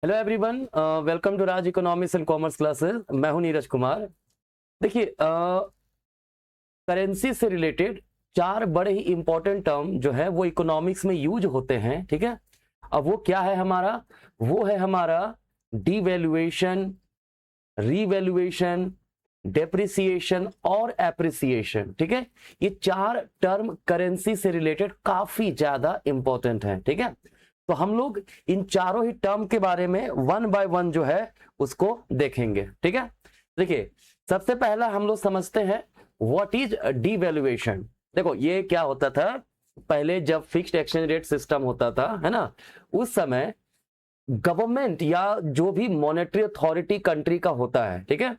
Hello everyone, welcome to Raj economics and commerce classes. मैं हूं नीरज कुमार। देखिए, करेंसी से रिलेटेड चार बड़े ही इंपॉर्टेंट टर्म जो है वो इकोनॉमिक्स में यूज होते हैं। ठीक है, अब वो क्या है हमारा? वो है हमारा डिवैल्यूएशन, रीवैल्यूएशन, डेप्रिसिएशन और एप्रिसिएशन। ठीक है, ये चार टर्म करेंसी से रिलेटेड काफी ज्यादा इंपॉर्टेंट है। ठीक है, तो हम लोग इन चारों ही टर्म के बारे में वन बाय वन जो है उसको देखेंगे। ठीक है, देखिए सबसे पहला हम लोग समझते हैं व्हाट इज डिवैल्यूएशन। देखो ये क्या होता था, पहले जब फिक्स्ड एक्सचेंज रेट सिस्टम होता था, है ना, उस समय गवर्नमेंट या जो भी मॉनेटरी अथॉरिटी कंट्री का होता है, ठीक है,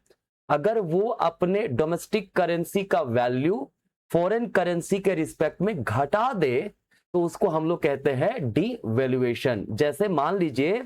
अगर वो अपने डोमेस्टिक करेंसी का वैल्यू फॉरेन करेंसी के रिस्पेक्ट में घटा दे तो उसको हम लोग कहते हैं डिवैल्यूएशन। जैसे मान लीजिए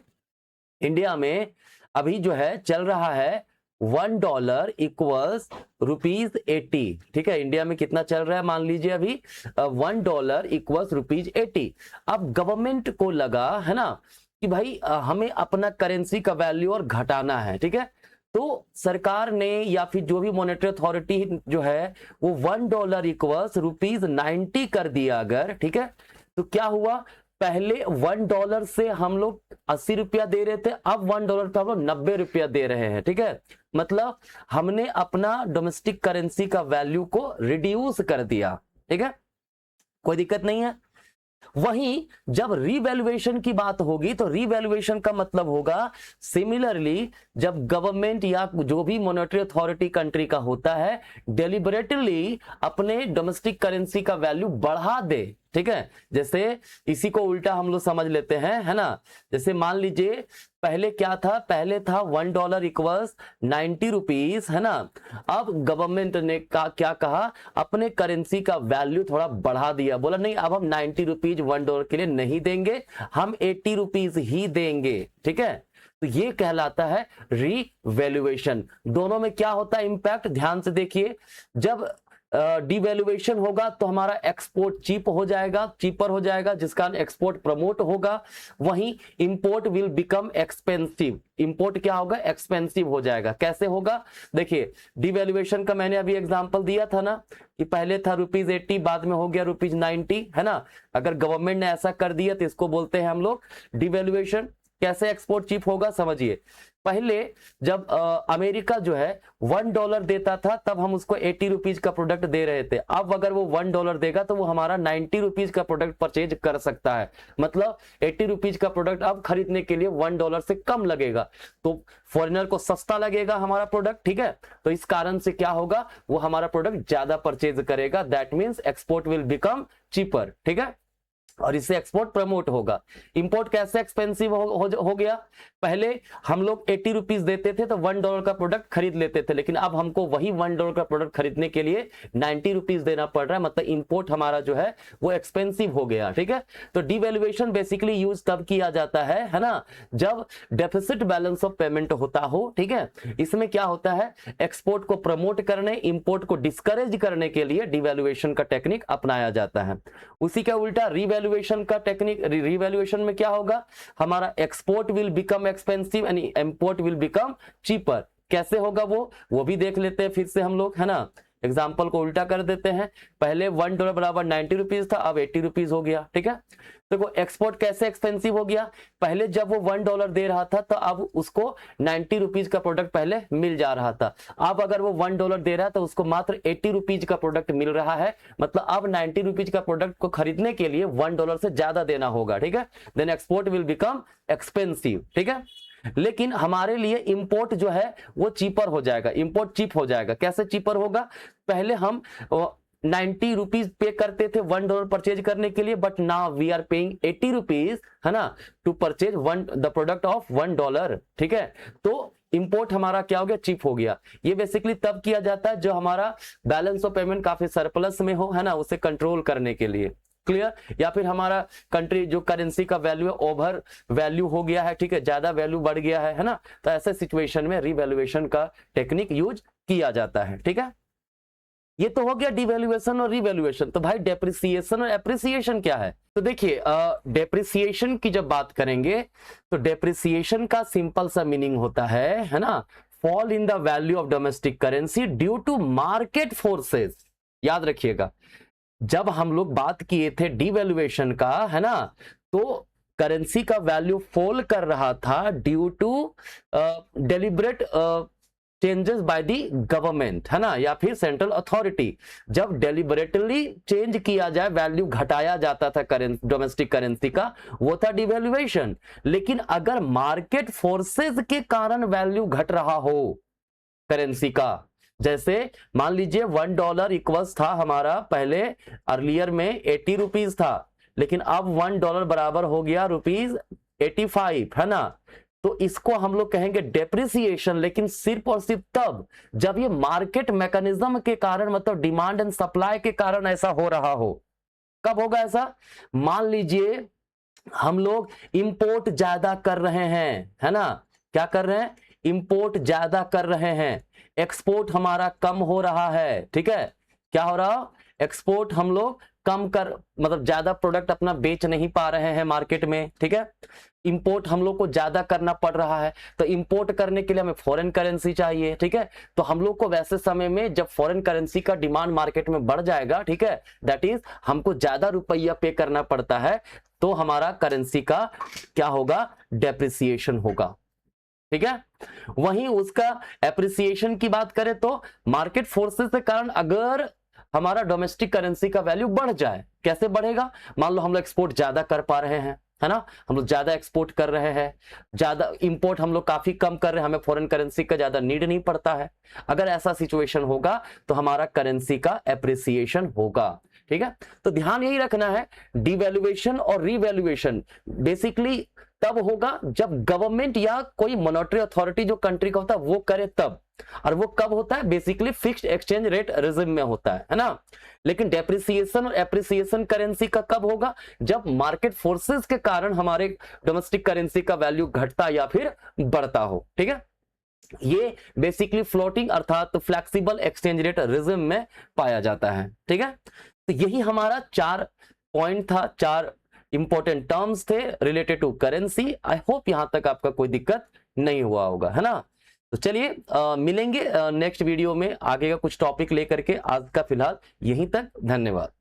इंडिया में अभी जो है चल रहा है $1 इक्वल्स ₹80। ठीक है, इंडिया में कितना चल रहा है मान लीजिए अभी $1 इक्वल्स ₹80। अब गवर्नमेंट को लगा, है ना, कि भाई हमें अपना करेंसी का वैल्यू और घटाना है। ठीक है, तो सरकार ने या फिर जो भी मॉनेटरी अथॉरिटी जो है वो $1 इक्वल्स ₹90 कर दिया अगर। ठीक है, तो क्या हुआ, पहले $1 से हम लोग 80 रुपया दे रहे थे, अब $1 पे हम लोग 90 रुपया दे रहे हैं। ठीक है, मतलब हमने अपना डोमेस्टिक करेंसी का वैल्यू को रिड्यूस कर दिया। ठीक है, कोई दिक्कत नहीं है। वहीं जब रीवैल्यूएशन की बात होगी तो रीवैल्यूएशन का मतलब होगा सिमिलरली जब गवर्नमेंट या जो भी मॉनेटरी अथॉरिटी कंट्री का होता है डेलिबरेटली अपने डोमेस्टिक करेंसी का वैल्यू बढ़ा दे। ठीक है, जैसे इसी को उल्टा हम लोग समझ लेते हैं, है ना, जैसे मान लीजिए पहले क्या था, पहले था $1 इक्वल्स 90 रुपीज, है ना। अब गवर्नमेंट ने क्या कहा, अपने करेंसी का वैल्यू थोड़ा बढ़ा दिया, बोला नहीं अब हम 90 रुपीज $1 के लिए नहीं देंगे, हम 80 रुपीज ही देंगे। ठीक है, तो ये कहलाता है रीवैल्यूएशन। दोनों में क्या होता है इंपैक्ट, ध्यान से देखिए। जब डिवैल्यूएशन होगा तो हमारा एक्सपोर्ट चीप हो जाएगा, चीपर हो जाएगा, जिसका एक्सपोर्ट प्रमोट होगा। वहीं import will become expensive, import क्या होगा, एक्सपेंसिव हो जाएगा। कैसे होगा, देखिए डिवैल्यूएशन का मैंने अभी एग्जांपल दिया था ना कि पहले था ₹80, बाद में हो गया ₹90, है ना। अगर गवर्नमेंट ने ऐसा कर दिया तो इसको बोलते हैं हम लोग डिवैल्यूएशन। कैसे एक्सपोर्ट चीप होगा समझिए, पहले जब अमेरिका जो है $1 देता था तब हम उसको 80 रुपीज का प्रोडक्ट दे रहे थे। अब अगर वो $1 देगा तो वो हमारा 90 रुपीज का प्रोडक्ट परचेज कर सकता है, मतलब 80 रुपीज का प्रोडक्ट अब खरीदने के लिए $1 से कम लगेगा, तो फॉरेनर को सस्ता लगेगा हमारा प्रोडक्ट। ठीक है, तो इस कारण से क्या होगा, वो हमारा प्रोडक्ट ज्यादा परचेज करेगा, that means export will become cheaper. ठीक है, और इससे एक्सपोर्ट प्रमोट होगा। इंपोर्ट कैसे एक्सपेंसिव हो गया, पहले हम लोग 80 रुपीज देते थे तो $1 का प्रोडक्ट खरीद लेते थे, लेकिन अब हमको वही $1 का प्रोडक्ट खरीदने के लिए 90 रुपीज देना पड़ रहा है, मतलब इंपोर्ट हमारा जो है वो एक्सपेंसिव हो गया। ठीक है, तो डिवैल्यूएशन बेसिकली यूज तब किया जाता है ना, जब डेफिसिट बैलेंस ऑफ पेमेंट होता हो। ठीक है, इसमें क्या होता है, एक्सपोर्ट को प्रमोट करने, इंपोर्ट को डिस्करेज करने के लिए डिवैल्यूएशन का टेक्निक अपनाया जाता है। उसी का उल्टा रीवैल्यूएशन का टेक्निक, रीवैल्यूएशन में क्या होगा, हमारा export will become expensive and import will become cheaper. कैसे होगा वो भी देख लेते हैं फिर से हम लोग, है ना। एग्जाम्पल को उल्टा कर देते हैं, पहले $1 बराबर 90 रुपीज था, अब 80 रुपीज हो गया। ठीक है, देखो एक्सपोर्ट कैसे एक्सपेंसिव हो गया, पहले जब वो $1 दे रहा था तो अब उसको 90 रुपीज का प्रोडक्ट पहले मिल जा रहा था, अब अगर वो $1 दे रहा है तो उसको मात्र 80 रुपीज का प्रोडक्ट मिल रहा है, मतलब अब 90 रुपीज का प्रोडक्ट को खरीदने के लिए $1 से ज्यादा देना होगा। ठीक है, then export will become expensive. ठीक है, लेकिन हमारे लिए इंपोर्ट जो है वो चीपर हो जाएगा, इंपोर्ट चीप हो जाएगा। कैसे चीपर होगा, पहले हम 90 रुपीज पे करते थे $1 परचेज करने के लिए, but now we are paying 80 rupees, है ना, to purchase the product of $1। ठीक है, तो इंपोर्ट हमारा क्या हो गया, चीप हो गया। ये बेसिकली तब किया जाता है जो हमारा बैलेंस ऑफ पेमेंट काफी सरप्लस में हो, है ना, उसे कंट्रोल करने के लिए। क्लियर, या फिर हमारा कंट्री जो करेंसी का वैल्यू है ओवर वैल्यू हो गया है, ठीक है, ज्यादा वैल्यू बढ़ गया है ना, तो ऐसे सिचुएशन में रीवैल्यूएशन का टेक्निक यूज किया जाता है। ठीक है, ये तो हो गया डिवैल्यूएशन और रिवैल्यूएशन। तो भाई डेप्रिसिएशन और एप्रिसिएशन क्या है? तो देखिए डेप्रिसिएशन की जब बात करेंगे तो डेप्रिसिएशन का सिंपल सा मीनिंग होता है ना, fall in the value of domestic currency due to market forces. याद रखिएगा, जब हम लोग बात किए थे डिवैल्यूएशन का, है ना, तो करेंसी का वैल्यू फॉल कर रहा था due to deliberate changes by the government, है ना, या फिर सेंट्रल अथॉरिटी। जब डेलिबरेटली चेंज किया जाए, वैल्यू घटाया जाता था डोमेस्टिक करेंसी का, वो था डिवैल्यूएशन। लेकिन अगर मार्केट फोर्सेस के कारण वैल्यू घट रहा हो करेंसी का, जैसे मान लीजिए $1 इक्वल्स था हमारा पहले अर्लियर में 80 रुपीज था, लेकिन अब $1 बराबर हो गया ₹85, है ना, तो इसको हम लोग कहेंगे डेप्रिसिएशन। लेकिन सिर्फ और सिर्फ तब जब ये मार्केट मैकेनिज्म के कारण, मतलब डिमांड एंड सप्लाई के कारण ऐसा हो रहा हो। कब होगा ऐसा? मान लीजिए हम लोग इंपोर्ट ज्यादा कर रहे हैं, है ना, क्या कर रहे हैं? इंपोर्ट ज्यादा कर रहे हैं, एक्सपोर्ट हमारा कम हो रहा है, ठीक है। क्या हो रहा? एक्सपोर्ट हम लोग कम कर, मतलब ज्यादा प्रोडक्ट अपना बेच नहीं पा रहे हैं मार्केट में, ठीक है। इंपोर्ट हम लोग को ज्यादा करना पड़ रहा है, तो इंपोर्ट करने के लिए हमें फॉरेन करेंसी चाहिए, ठीक है। तो हम लोग को वैसे समय में जब फॉरेन करेंसी का डिमांड मार्केट में बढ़ जाएगा, ठीक है, दैट इज हमको ज्यादा रुपया पे करना पड़ता है, तो हमारा करेंसी का क्या होगा? डेप्रिसिएशन होगा, ठीक है। वहीं उसका एप्रिसिएशन की बात करें तो मार्केट फोर्सेस के कारण अगर हमारा डोमेस्टिक करेंसी का वैल्यू बढ़ जाए, कैसे बढ़ेगा? मान लो हम लोग एक्सपोर्ट ज्यादा कर पा रहे हैं, है ना, हम लोग ज्यादा एक्सपोर्ट कर रहे हैं, ज्यादा इंपोर्ट हम लोग काफी कम कर रहे हैं, हमें फॉरेन करेंसी का ज्यादा नीड नहीं पड़ता है। अगर ऐसा सिचुएशन होगा तो हमारा करेंसी का एप्रिसिएशन होगा, ठीक है। तो ध्यान यही रखना है, डिवैल्यूएशन और रिवैल्यूएशन बेसिकली तब होगा जब गवर्नमेंट या कोई मॉनेटरी अथॉरिटी जो कंट्री का होता है वो करे तब। और वो कब होता है? Basically fixed exchange rate regime में होता है ना। लेकिन डेप्रिसिएशन और एप्रिसिएशन करेंसी का कब होगा? जब मार्केट फोर्सेस के कारण हमारे डोमेस्टिक करेंसी का वैल्यू घटता या फिर बढ़ता हो, ठीक है। ये बेसिकली फ्लोटिंग अर्थात फ्लेक्सिबल एक्सचेंज रेट रिजिम में पाया जाता है, ठीक है। तो यही हमारा 4 पॉइंट था, 4 इंपॉर्टेंट टर्म्स थे related to currency. I hope यहां तक आपका कोई दिक्कत नहीं हुआ होगा, है ना। तो चलिए मिलेंगे नेक्स्ट वीडियो में आगे का कुछ टॉपिक लेकर के। आज का फिलहाल यहीं तक, धन्यवाद।